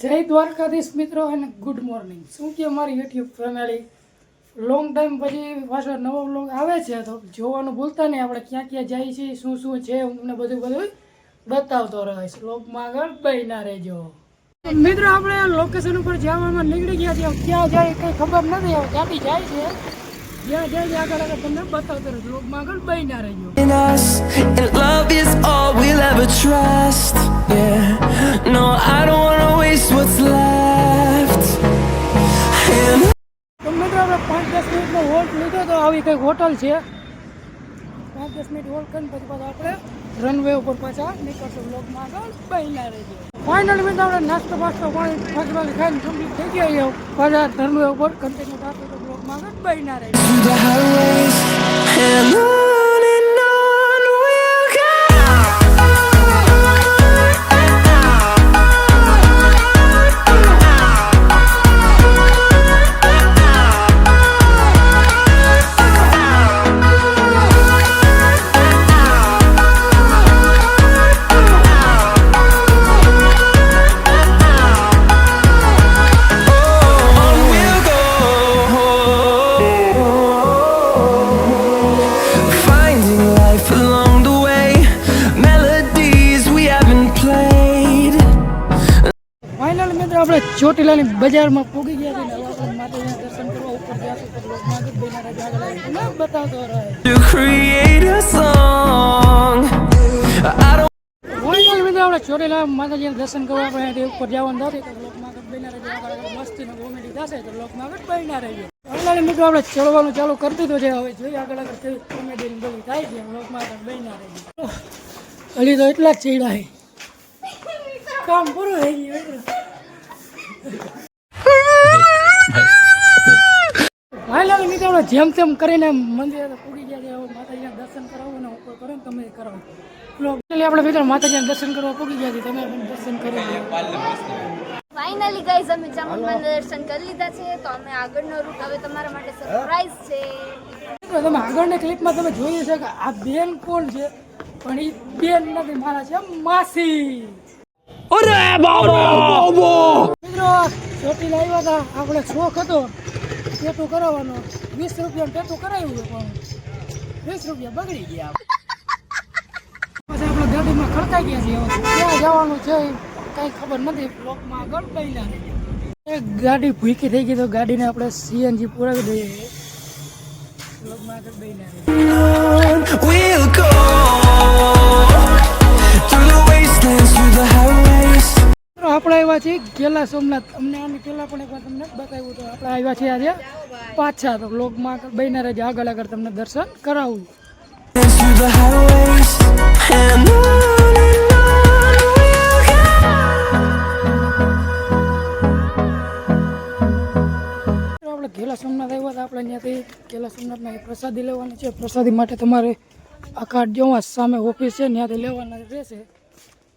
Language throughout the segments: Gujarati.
જય દ્વારકાધીશ મિત્રો અને ગુડ મોર્નિંગ. શું કે અમારી યુટ્યુબ ફેમિલી લોંગ ટાઈમ પછી પાછો નવો વ્લોગ આવે છે તો જોવાનું ભૂલતા નહીં. આપણે ક્યાં ક્યાં જઈએ છીએ, શું શું છે, હું તમને બધું બતાવતો રહીશ. વ્લોગમાં આગળ બન્યા રહેજો. મિત્રો આપણે લોકેશન ઉપર જવામાં નીકળી ગયા છીએ. ક્યાં જાય કંઈ ખબર નથી, હવે ક્યાંથી જાય છે, જ્યાં જાય આગળ આગળ તમને બતાવતો રહીશ. વ્લોગમાં આગળ બન્યા રહેજો. No, I don't want to waste what's left. તો મિત્રો આપણે 5-10 મિનિટનો હોલ્ટ લીધો તો આવી કંઈક હોટલ છે. 5-10 મિનિટ હોલ્ટ કરીને પછી પાછા આપણે રનવે ઉપર પાછા નીકળશું. બ્લોગમાં આગળ બન્યા રહેજો. ફાઇનલ મિત્રો આપણે નાસ્તો પાણી ખાઈને કમ્પ્લીટ થઈ ગયા. પાછા રનવે ઉપર કન્ટિન્યુ થશે તો બ્લોગમાં આગળ બન્યા રહેજો. આપણે ચોટીલાની બજારમાં પૂગી ગયા છે. આપણે માતાજીના દર્શન કરવા ઉપર ગયા છે તો બ્લોગમાં આગળ બન્યા રહેજો. આગળ બતાવતો રહે. મિત્રો આપણે ચોટીલા માતાજીના દર્શન કરવા આપણે ઉપર જવાનું થશે તો બ્લોગમાં આગળ બન્યા રહેજો. આગળ મસ્તીનો કોમેડી થશે તો બ્લોગમાં આગળ બન્યા રહેજો. આગળ મિત્રો આપણે ચડવાનું ચાલુ કરી દીધું છે. હવે જોઈએ આગળ આગળ કેવી કોમેડી બધું થાય છે. બ્લોગમાં આગળ બન્યા રહેજો. હજી તો એટલા જ ચડ્યા કામ પૂરું થઈ ગયું. ફાઇનલ મિત્રો આપણે જેમ તેમ કરીને મંદિરે પૂરી ગયા છે. હવે માતાજીના દર્શન કરાવો ને ઉપર કરો ને તમે કરાવો. આપણે મિત્રો માતાજીના દર્શન કરવા પૂરી ગયા છે. તમે પણ દર્શન કરી લો. ફાઇનલી ગાઈઝ અમે ચામુંડાના દર્શન કરી લીધા છે. તો અમે આગળનો રૂટ હવે તમારા માટે સરપ્રાઈઝ છે. તમે આગળની ક્લિપમાં તમે જોયું છે કે આ બેન કોણ છે, પણ એ બેન નથી, મારા છે માસી. મિત્રો ચોટીલા આવ્યા હતા, આપણે શોખ હતો ટેટુ કરાવવાનો. 20 રૂપિયા ટેટુ કરાવ્યું પણ 20 રૂપિયા બગડી ગયા. પછી આપણે ગાડીમાં ખડકાઈ ગયા છીએ. ક્યાં જવાનું છે કઈ ખબર નથી. બ્લોકમાં આગળ બન્યા રહી. એક ગાડી ભૂખી થઈ ગઈ તો ગાડીને આપણે સીએનજી પુરાવી દઈએ. બ્લોકમાં આગળ બન્યા આપણે આવ્યા છીએ ગેલા સોમનાથ. અમને આની પહેલા પણ એકવાર તમને બતાવ્યું તો આપણે આવ્યા છીએ આજે પાછા. તો બ્લોગમાં આગળ બન્યા રહેજો. આગળ આગળ તમને દર્શન કરાવું. આપણે ગેલા સોમનાથ આવ્યા હતા. આપણે ત્યાંથી ગેલા સોમનાથમાં પ્રસાદી લેવાની છે. પ્રસાદી માટે તમારે આ કાર્ડ જોવા સામે ઓફિસ છે ત્યાંથી લેવાના રહેશે.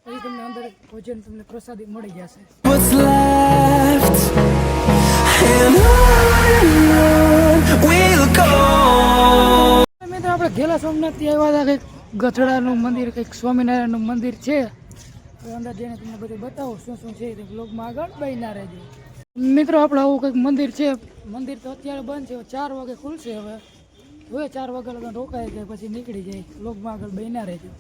પછી તમને અંદર ભોજન તમને પ્રસાદી મળી જશે. મિત્રો આપણે ગેલા સોમનાથથી આવ્યા હતા. કંઈક ગથડાનું મંદિર, કંઈક સ્વામિનારાયણનું મંદિર છે. તો અંદર જઈને તમને બધું બતાવો શું શું છે. બ્લોગમાં આગળ બન્યા રહેજો. મિત્રો આપણે આવું કંઈક મંદિર છે. મંદિર તો અત્યારે બંધ છે, 4 વાગે ખુલશે. હવે 4 વાગ્યા લગન રોકાય જાય પછી નીકળી જાય. બ્લોગમાં આગળ બન્યા રહેજો.